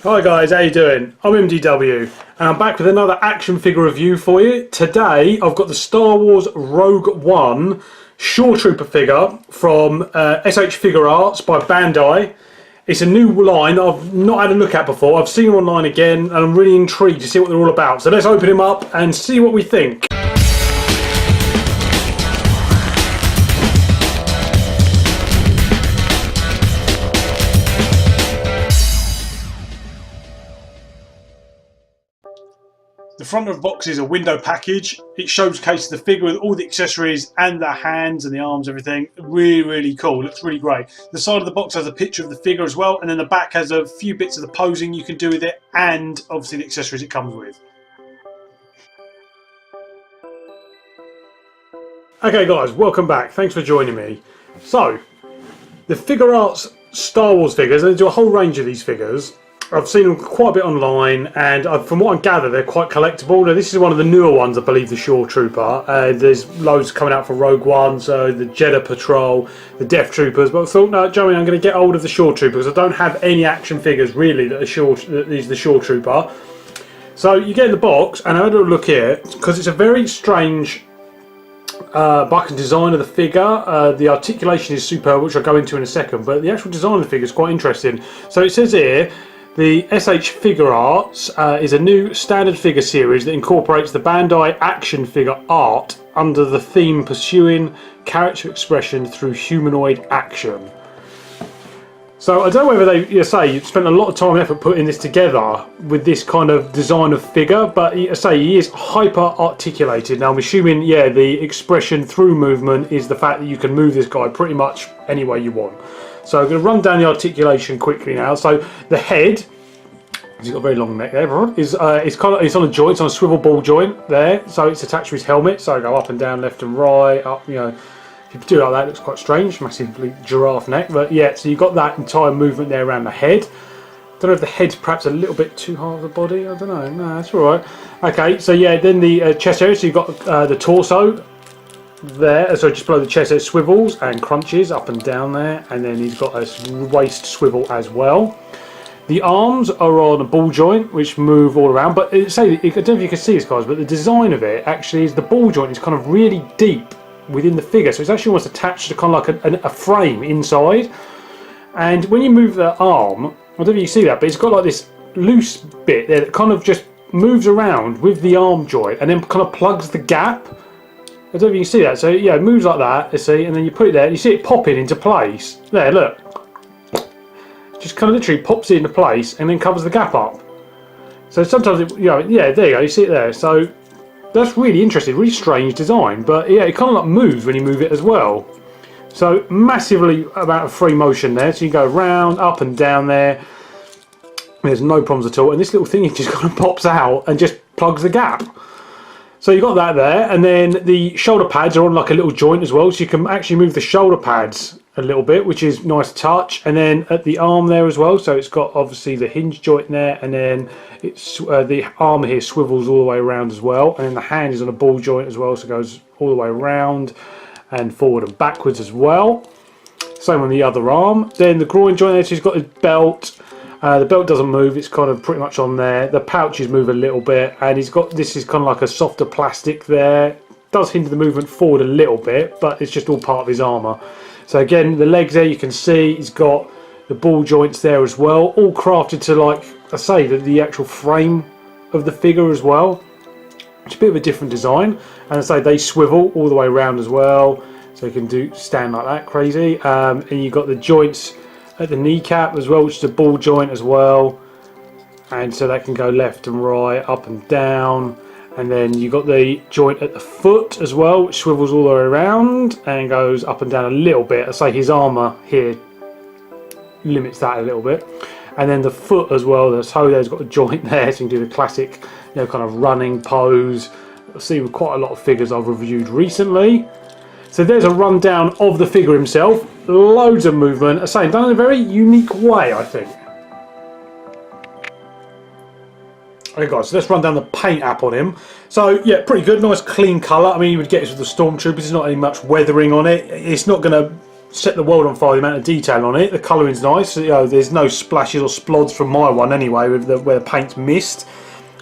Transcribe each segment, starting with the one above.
Hi guys, how you doing? I'm MDW and I'm back with another action figure review for you. Today I've got the Star Wars Rogue One Shoretrooper figure from SH Figuarts by Ban Dai. It's a new line that I've not had a look at before. I've seen them online again and I'm really intrigued to see what they're all about. So let's open him up and see what we think. The front of the box is a window package. It showcases the figure with all the accessories and the hands and the arms, everything. Really cool, looks really great. The side of the box has a picture of the figure as well, and then the back has a few bits of the posing you can do with it and obviously the accessories it comes with. Okay guys, welcome back. Thanks for joining me. So, the Figuarts Star Wars figures, they do a whole range of these figures. I've seen them quite a bit online, and from what I gather, they're quite collectible. Now, this is one of the newer ones, I believe, the Shoretrooper. There's loads coming out for Rogue One, so the Jeddah Patrol, the Death Troopers. But I thought, no, Joey, I'm going to get hold of the Shoretrooper because I don't have any action figures really that is the Shoretrooper. So you get in the box, and I had a look here because it's a very strange bucket design of the figure. The articulation is superb, which I'll go into in a second, but the actual design of the figure is quite interesting. So it says here, the SH Figuarts is a new standard figure series that incorporates the Ban Dai action figure art under the theme pursuing character expression through humanoid action. So I don't know whether you spent a lot of time and effort putting this together with this kind of design of figure, but he is hyper articulated. Now I'm assuming, yeah, the expression through movement is the fact that you can move this guy pretty much any way you want. So I'm going to run down the articulation quickly now. So the head, he's got a very long neck there, it's on a joint, it's on a swivel ball joint there. So it's attached to his helmet. So I go up and down, left and right, up, you know. If you do it like that, it looks quite strange, massively giraffe neck. But yeah, so you've got that entire movement there around the head. Don't know if the head's perhaps a little bit too hard of the body. I don't know. No, that's all right. Okay, so yeah, then the chest area. So you've got the torso there, so just below the chest it swivels and crunches up and down there, and then he's got a waist swivel as well. The arms are on a ball joint which move all around, but I don't know if you can see this guys, but the design of it actually is the ball joint is kind of really deep within the figure, so it's actually almost attached to kind of like a frame inside. And when you move the arm, I don't know if you can see that, but it's got like this loose bit there that kind of just moves around with the arm joint and then kind of plugs the gap. I don't know if you can see that. So yeah, it moves like that, you see, and then you put it there and you see it popping into place. There, look. Just kind of literally pops it into place and then covers the gap up. So sometimes, yeah, there you go, you see it there. So that's really interesting, really strange design, but yeah, it kind of like moves when you move it as well. So massively amount of free motion there. So you go round, up and down there. There's no problems at all. And this little thing, it just kind of pops out and just plugs the gap. So you've got that there, and then the shoulder pads are on like a little joint as well, so you can actually move the shoulder pads a little bit, which is nice touch. And then at the arm there as well, so it's got obviously the hinge joint there, and then it's the arm here swivels all the way around as well, and then the hand is on a ball joint as well, so it goes all the way around and forward and backwards as well. Same on the other arm. Then the groin joint there, so he's got his belt. The belt doesn't move, it's kind of pretty much on there. The pouches move a little bit, and he's got, this is kind of like a softer plastic there. Does hinder the movement forward a little bit, but it's just all part of his armour. So again, the legs there you can see, he's got the ball joints there as well, all crafted to, like I say, the actual frame of the figure as well. It's a bit of a different design, and I say they swivel all the way around as well, so you can stand like that, crazy. And you've got the joints at the kneecap as well, which is a ball joint as well, and so that can go left and right, up and down. And then you've got the joint at the foot as well, which swivels all the way around and goes up and down a little bit. I say his armour here limits that a little bit. And then the foot as well, the toe there's got a joint there, so you can do the classic, you know, kind of running pose. I've seen with quite a lot of figures I've reviewed recently. So there's a rundown of the figure himself. Loads of movement, I say, done in a very unique way, I think. Okay guys, so let's run down the paint app on him. So yeah, pretty good, nice clean colour. I mean, you would get this with the Stormtroopers, there's not any much weathering on it. It's not going to set the world on fire, the amount of detail on it. The colouring's nice, you know, there's no splashes or splods from my one anyway, with where the paint's missed.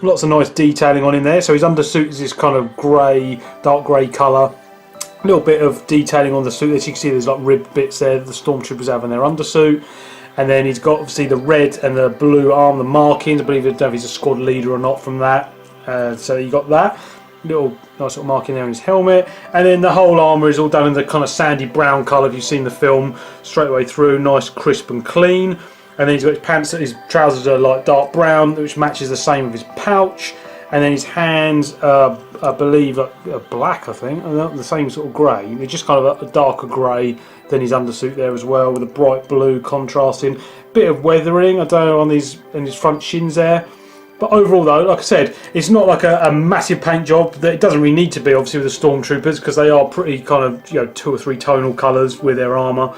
Lots of nice detailing on in there. So his undersuit is this kind of grey, dark grey colour. A little bit of detailing on the suit. As you can see, there's like ribbed bits there that the stormtroopers have in their undersuit. And then he's got obviously the red and the blue arm, the markings. I believe, I don't know if he's a squad leader or not from that. So you got that little nice little marking there on his helmet. And then the whole armour is all done in the kind of sandy brown colour. If you've seen the film, straight away through, nice, crisp and clean. And then he's got his pants, his trousers are like dark brown, which matches the same with his pouch. And then his hands, I believe, are black, I think, the same sort of grey. They're just kind of a darker grey than his undersuit there as well, with a bright blue contrasting. Bit of weathering, I don't know, on his front shins there. But overall, though, like I said, it's not like a massive paint job. That it doesn't really need to be, obviously, with the Stormtroopers, because they are pretty kind of, you know, 2 or 3 tonal colours with their armour.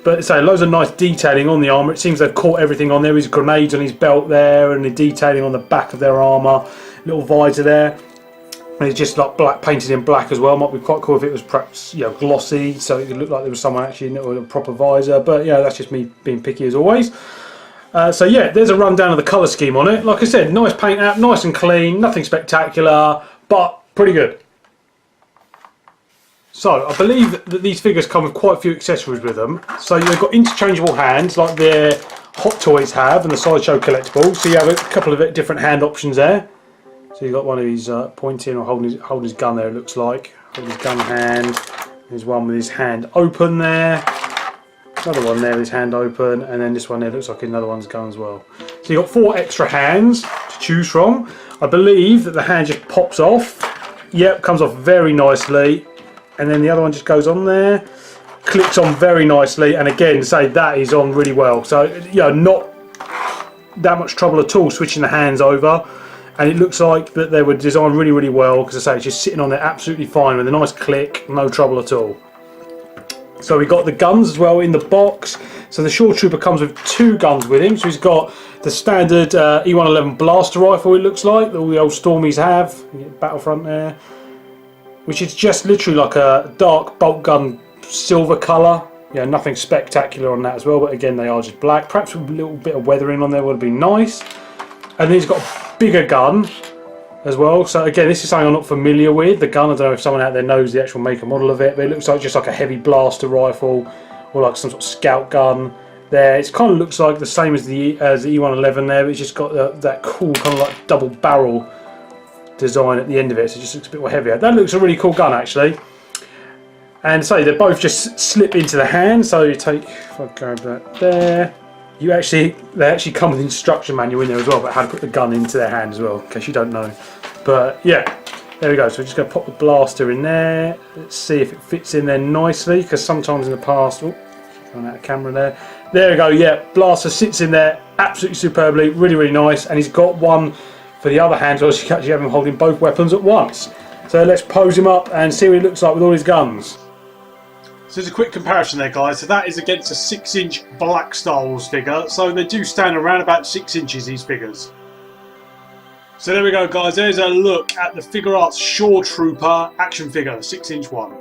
But so loads of nice detailing on the armour. It seems they've caught everything on there. His grenades on his belt there, and the detailing on the back of their armour. Little visor there. And it's just like black, painted in black as well. Might be quite cool if it was perhaps, you know, glossy, so it could look like there was someone actually with a proper visor. But yeah, that's just me being picky as always. So yeah, there's a rundown of the colour scheme on it. Like I said, nice paint app, nice and clean, nothing spectacular, but pretty good. So I believe that these figures come with quite a few accessories with them. So you've got interchangeable hands like their Hot Toys have and the Sideshow collectible. So you have a couple of different hand options there. So you've got one of these pointing or holding his gun there, it looks like. Holding his gun hand. There's one with his hand open there. Another one there with his hand open. And then this one there looks like another one's gun as well. So you've got 4 extra hands to choose from. I believe that the hand just pops off. Yep, comes off very nicely. And then the other one just goes on there. Clicks on very nicely. And again, say that is on really well. So, you know, not that much trouble at all switching the hands over. And it looks like that they were designed really, really well, because I say it's just sitting on there absolutely fine with a nice click, no trouble at all. So we got the guns as well in the box. So the Shoretrooper comes with 2 guns with him. So he's got the standard E111 blaster rifle, it looks like, that all the old Stormies have. Battlefront there. Which is just literally like a dark bolt gun silver colour. Yeah, nothing spectacular on that as well, but again they are just black. Perhaps with a little bit of weathering on there would have been nice. And then he's got a bigger gun as well. So again, this is something I'm not familiar with. The gun, I don't know if someone out there knows the actual make and model of it, but it looks like just like a heavy blaster rifle or like some sort of scout gun there. It kind of looks like the same as the E111 there, but it's just got that cool kind of like double barrel design at the end of it, so it just looks a bit more heavier. That looks a really cool gun actually. And so they both just slip into the hand. So you take, if I grab that there, they actually come with an instruction manual in there as well, but how to put the gun into their hand as well, in case you don't know. But yeah, there we go. So we're just going to pop the blaster in there. Let's see if it fits in there nicely, because sometimes in the past, oh, going out of camera there. There we go. Yeah, blaster sits in there absolutely superbly, really, really nice. And he's got one for the other hand, so you can actually have him holding both weapons at once. So let's pose him up and see what he looks like with all his guns. So there's a quick comparison there, guys. So that is against a 6-inch black Star Wars figure. So they do stand around about 6 inches, these figures. So there we go, guys. There's a look at the Figuarts Shoretrooper action figure, 6-inch one.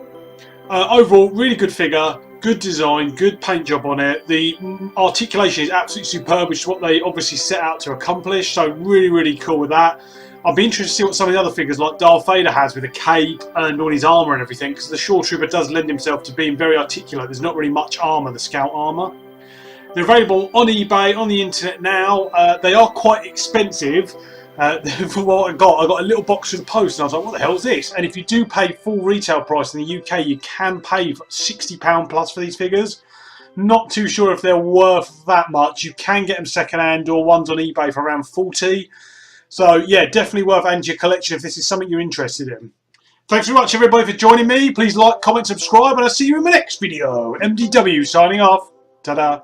Overall, really good figure. Good design, good paint job on it. The articulation is absolutely superb, which is what they obviously set out to accomplish. So really, really cool with that. I'll be interested to see what some of the other figures like Darth Vader has with a cape and all his armour and everything, because the Shoretrooper does lend himself to being very articulate. There's not really much armour, the scout armour. They're available on eBay, on the internet now. They are quite expensive. For what I got a little box with the post, and I was like, what the hell is this? And if you do pay full retail price in the UK, you can pay £60 plus for these figures. Not too sure if they're worth that much. You can get them second hand, or ones on eBay for around 40. So yeah, definitely worth adding to your collection if this is something you're interested in. Thanks very much everybody for joining me. Please like, comment, subscribe, and I'll see you in my next video. MDW signing off. Ta-da.